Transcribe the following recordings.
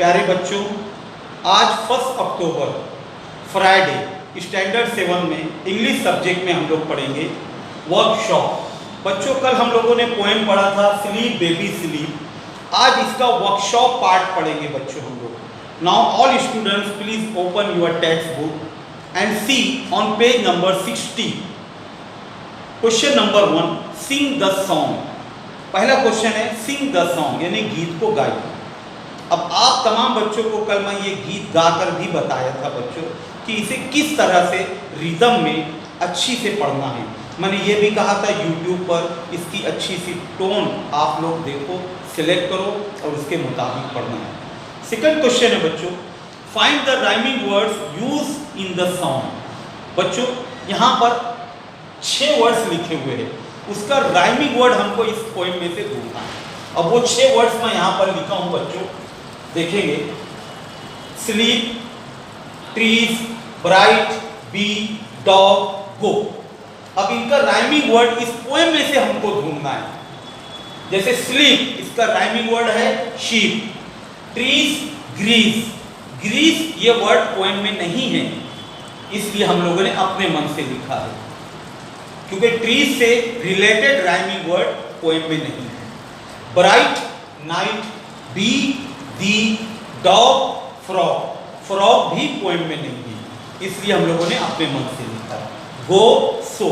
प्यारे बच्चों, आज 1 अक्टूबर फ्राइडे स्टैंडर्ड 7 में इंग्लिश सब्जेक्ट में हम लोग पढ़ेंगे वर्कशॉप। बच्चों, कल हम लोगों ने पोएम पढ़ा था स्लीप बेबी स्लीप। आज इसका वर्कशॉप पार्ट पढ़ेंगे बच्चों हम लोग। Now all students please open your text book and see on page number 60 question number 1 sing the song. पहला क्वेश्चन है सिंग द सॉन्ग यानी गीत को गाइए। अब आप तमाम बच्चों को कल मैं ये गीत गाकर भी बताया था बच्चों कि इसे किस तरह से रिदम में अच्छी से पढ़ना है। मैंने ये भी कहा था यूट्यूब पर इसकी अच्छी सी टोन आप लोग देखो, सिलेक्ट करो और उसके मुताबिक पढ़ना है। सेकंड क्वेश्चन है बच्चों find the rhyming words use in the song. बच्चों यहाँ पर 6 वर्ड्स लिखे हुए हैं, उसका राइमिंग वर्ड हमको इस पोएम में से ढूंढना है। अब वो 6 वर्ड्स मैं यहाँ पर लिखा हूँ बच्चों, देखेंगे। Sleep, trees, bright, bee, dog, go. अब इनका राइमिंग वर्ड इस पोएम में से हमको ढूंढना है। जैसे स्लीप, इसका राइमिंग वर्ड है शीप। Trees, Greece. ग्रीस ये वर्ड पोएम में नहीं है, इसलिए हम लोगों ने अपने मन से लिखा है, क्योंकि ट्रीज से रिलेटेड राइमिंग वर्ड पोएम में नहीं है। ब्राइट, नाइट, बी, दी, डॉग, फ्रॉग। फ्रॉग भी पोएम में नहीं है, इसलिए हम लोगों ने अपने मन से लिखा। गो, सो।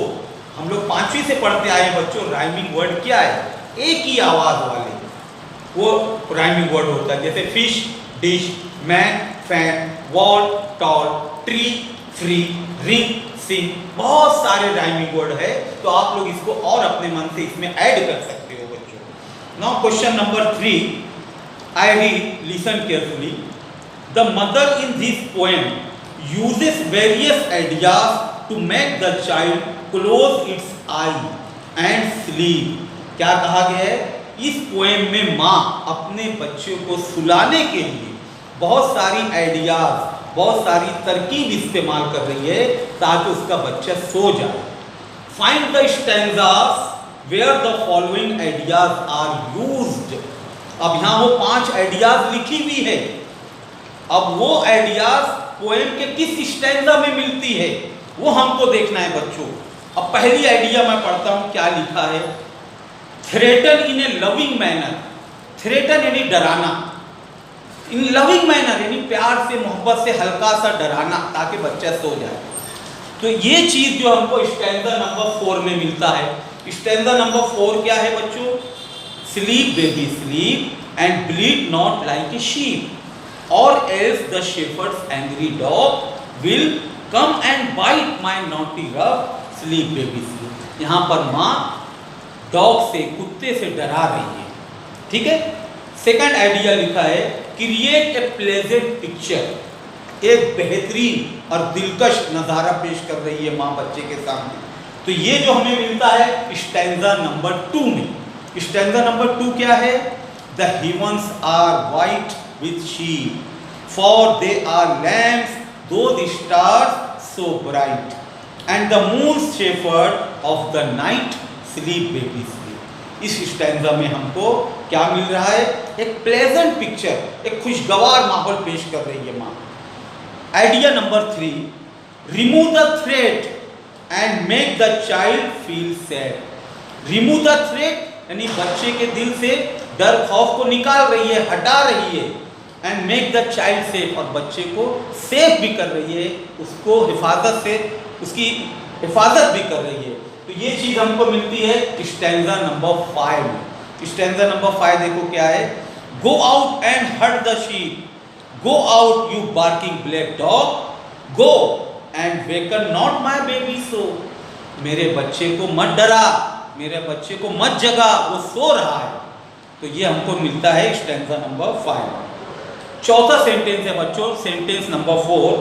हम लोग 5वीं से पढ़ते आए बच्चों, राइमिंग वर्ड क्या है? एक ही आवाज वाले वो राइमिंग वर्ड होता है। जैसे fish, dish, man, fan, wall, tall, tree, free, ring, sing. बहुत सारे राइमिंग वर्ड है, तो आप लोग इसको और अपने मन से इसमें ऐड कर सकते हो बच्चों। Now question number 3 I read, listen carefully. The mother in this poem uses various ideas to make the child close its eye and sleep. क्या कहा गया है? इस पोएम में माँ अपने बच्चे को सुलाने के लिए बहुत सारी आइडियाज, बहुत सारी तरकीब इस्तेमाल कर रही है ताकि उसका बच्चा सो जाए। Find the stanzas where the following ideas are used. अब यहाँ वो 5 आइडियाज लिखी हुई है। अब वो आइडियाज पोएम के किस स्टैंजा में मिलती है वो हमको देखना है बच्चों। अब पहली आइडिया मैं पढ़ता हूँ, क्या लिखा है? थ्रेटन इन ए लविंग मैनर। थ्रेटन यानी डराना, इन लविंग मैनर यानी प्यार से, मोहब्बत से हल्का सा डराना ताकि बच्चा सो जाए। तो ये चीज जो हमको स्टैंजा नंबर 4 में मिलता है। स्टैंजा नंबर 4 क्या है बच्चों? Sleep baby sleep and bleat not like a sheep or else the shepherd's angry dog will come and bite my naughty rug. Sleep baby sleep। यहाँ पर माँ डॉग से, कुत्ते से डरा रही है, ठीक है। सेकंड आइडिया लिखा है क्रिएट ए प्लेजेंट पिक्चर। एक बेहतरीन और दिलकश नज़ारा पेश कर रही है माँ बच्चे के सामने। तो ये जो हमें मिलता है स्टैंजा नंबर 2 में। स्टैंजा नंबर 2 क्या है? The heavens are white with sheep for they are lamps though the stars so bright and the moon's shepherd of the night sleep baby sleep। इस स्टैंजा में हमको क्या मिल रहा है? एक प्लेजेंट पिक्चर, एक खुशगवार माहौल पेश कर रही है माँ। Idea number 3 remove the threat and make the child feel sad. Remove the threat यानी बच्चे के दिल से डर खौफ को निकाल रही है, हटा रही है। And make the child safe, और बच्चे को सेफ भी कर रही है, उसको हिफाजत से, उसकी हिफाजत भी कर रही है। तो ये चीज हमको मिलती है स्टैंजा नंबर 5। स्टैंजा नंबर 5 देखो क्या है? Go out and hurt the sheep, go out you barking black dog, go and waken not my baby so. मेरे बच्चे को मत डरा, मेरे बच्चे को मत जगा, वो सो रहा है। तो ये हमको मिलता है स्टैंजा नंबर 5। चौथा सेंटेंस है बच्चों, sentence number 4,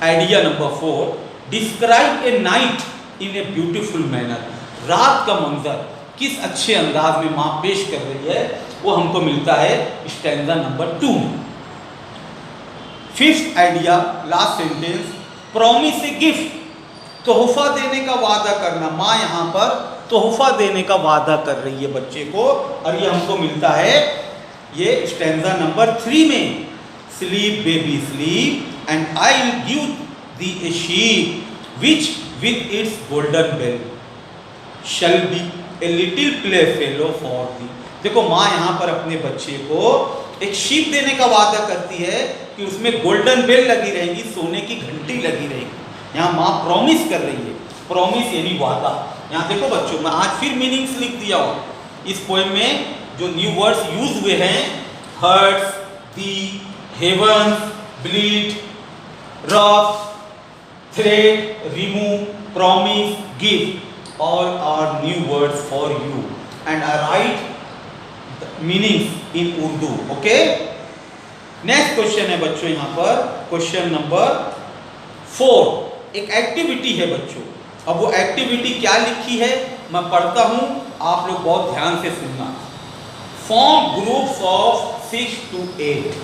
idea number 4 describe A night in a beautiful manner. रात का मंजर किस अच्छे अंदाज में माँ पेश कर रही है वो हमको मिलता है स्टैंजा नंबर 2 में। 5th idea, last sentence, promise a gift. तोहफा देने का वादा करना। माँ यहाँ पर तोहफा देने का वादा कर रही है बच्चे को, और ये हमको मिलता है ये स्टैंजा नंबर 3 में। sleep baby sleep, and I'll give thee a sheep which with its golden bell shall be a little playfellow for thee। देखो माँ यहाँ पर अपने बच्चे को एक शीप देने का वादा करती है कि उसमें गोल्डन बेल लगी रहेगी, सोने की घंटी लगी रहेगी। यहाँ माँ प्रॉमिस कर रही है, प्रॉमिस यानी वादा। यहाँ देखो बच्चों, मैं आज फिर मीनिंग्स लिख दिया हूँ इस पोएम में। जो न्यू वर्ड्स यूज हुए हैं, hurts, the, heavens, bleed, rough, thread, remove, promise, give, all are new words for you and I write meanings in Urdu. Okay, next question है बच्चों यहाँ पर, क्वेश्चन नंबर 4। एक एक्टिविटी है बच्चों। अब वो एक्टिविटी क्या लिखी है मैं पढ़ता हूं, आप लोग बहुत ध्यान से सुनना। Form groups of 6 to 8,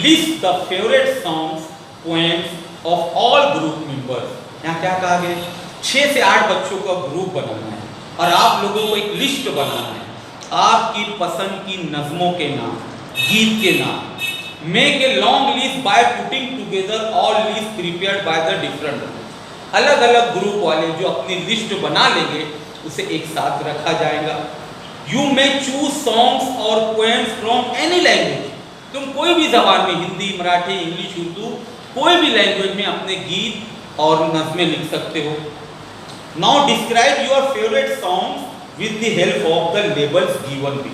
list the favourite songs poems of all group members. यहाँ क्या कहा गया, 6 से 8 बच्चों का ग्रुप बनाना है और आप लोगों को एक लिस्ट बनाना है आपकी पसंद की नज़मों के नाम, गीत के नाम। Make a long list by putting together all list prepared by the different. अलग अलग ग्रुप वाले जो अपनी लिस्ट बना लेंगे उसे एक साथ रखा जाएगा। यू मे चूज सॉन्ग्स और पोएम्स फ्रॉम एनी लैंग्वेज। तुम कोई भी जबान में, हिंदी, मराठी, इंग्लिश, उर्दू, कोई भी लैंग्वेज में अपने गीत और नज़में लिख सकते हो। Now describe your favourite songs with the help of the labels given B.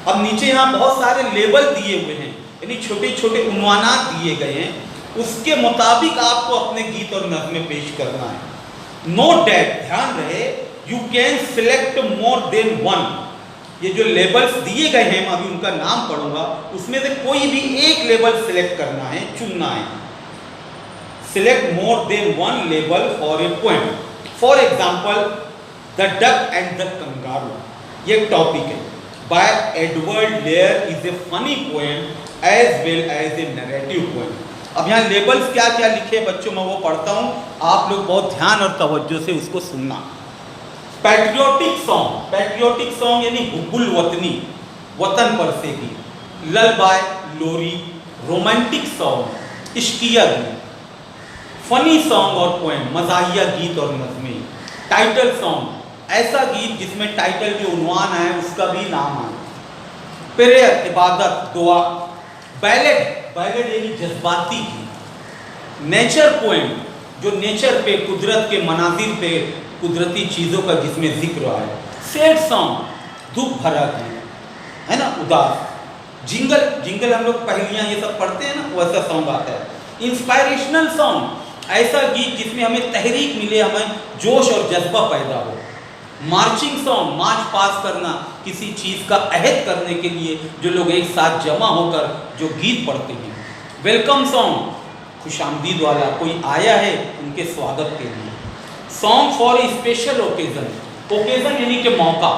अब नीचे यहाँ बहुत सारे लेबल दिए हुए हैं, यानी छोटे छोटे उन्वानात दिए गए हैं, उसके मुताबिक आपको अपने गीत और नज़में पेश करना है। नोट दैट, ध्यान रहे, you can select more than one. ये जो लेबल्स दिए गए हैं, मैं अभी उनका नाम पढ़ूंगा, उसमें से कोई भी एक लेबल सिलेक्ट करना है, चुनना है। Select more than one label for a poem. For example, the duck and the kangaroo, ये टॉपिक है। By Edward Lear is a funny poem as well as a narrative poem. अब यहाँ labels क्या क्या लिखे बच्चों, मैं वो पढ़ता हूँ, आप लोग बहुत ध्यान और तवज्जो से उसको सुनना। पैट्रियोटिक सॉन्ग, पैट्रियोटिक सॉन्ग यानी हुब्बुल वतनी, वतन पर से गीत। ललबाय, लोरी, रोमांटिक सॉन्ग, इश्किया गीत। फनी सॉन्ग और पोएम, मज़ाहिया गीत और नज़में। टाइटल सॉन्ग, ऐसा गीत जिसमें टाइटल जो उन्वान है उसका भी नाम आए। प्रेयर, इबादत, दुआ। बैलेड, बैलेड यानी जज्बाती गीत। नेचर पोएम, जो नेचर पे, कुदरत के मनाजिर पे, कुदरती चीज़ों का जिसमें जिक्र आए। सैड सॉन्ग, दुख भरा गीत, है ना, उदास। जिंगल, जिंगल हम लोग पहेलियाँ ये सब पढ़ते हैं ना, वैसा सॉन्ग आता है। इंस्पायरेशनल सॉन्ग, ऐसा गीत जिसमें हमें तहरीक मिले, हमें जोश और जज्बा पैदा हो। मार्चिंग सॉन्ग, मार्च पास करना, किसी चीज़ का अहद करने के लिए जो लोग एक साथ जमा होकर जो गीत पढ़ते हैं। वेलकम सॉन्ग, खुशामदीद वाला, कोई आया है उनके स्वागत के लिए। Song for a special occasion, occasion यानी कि मौका,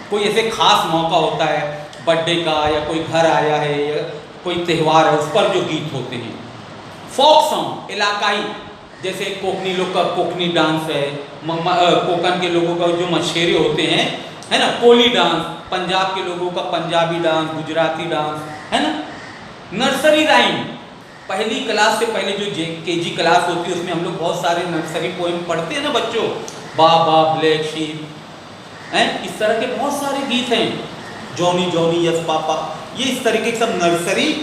कोई ऐसे खास मौका होता है, बर्थडे का या कोई घर आया है या कोई त्यौहार है, उस पर जो गीत होते हैं। फोक सॉन्ग, इलाकाई, जैसे कोकनी लोग का कोकनी डांस है, कोकन के लोगों का जो मशहरे होते हैं, है ना, कोली डांस, पंजाब के लोगों का पंजाबी डांस, गुजराती डांस, है ना। नर्सरी राइम, पहली क्लास से पहले जो केजी क्लास होती है उसमें हम लोग बहुत सारे नर्सरी पोएम पढ़ते हैं ना बच्चों, बाबा, ब्लैक शीप, हैं, इस तरह के बहुत सारे गीत हैं। जॉनी जॉनी यस पापा, ये इस तरीके के सब नर्सरी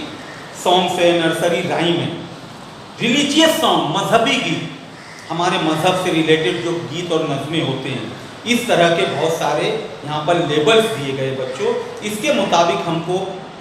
सॉन्ग्स है, नर्सरी राइम है। रिलीजियस सॉन्ग, मजहबी गीत, हमारे मजहब से रिलेटेड जो गीत और नज़में होते हैं। इस तरह के बहुत सारे यहाँ पर लेबल्स दिए गए बच्चों, इसके मुताबिक हमको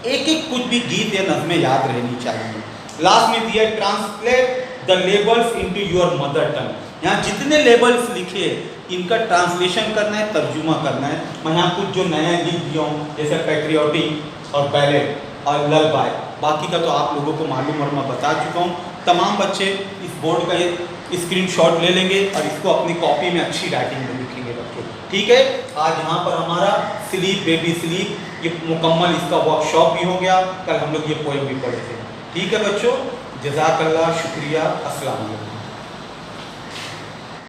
एक एक कुछ भी गीत या नज़में याद रहनी चाहिए। लास्ट में दिया translate the labels into your mother tongue. यहाँ जितने लेबल्स लिखे इनका ट्रांसलेशन करना है, तर्जुमा करना है। मैं यहाँ कुछ जो नया लिख दिया हूँ, जैसे पैट्रियोटिक और बैलेड और ललबाय, बाकी का तो आप लोगों को मालूम और मैं बता चुका हूँ। तमाम बच्चे इस बोर्ड का स्क्रीनशॉट ले लेंगे और इसको अपनी कॉपी में अच्छी राइटिंग में लिखेंगे बच्चों, ठीक है। आज यहाँ पर हमारा स्लीप बेबी स्लीप, ये मुकम्मल इसका वर्कशॉप भी हो गया। कल हम लोग ये पोएम भी पढ़े थे, ठीक है बच्चों। जज़ाकल्लाह, शुक्रिया, अस्सलाम वालेकुम।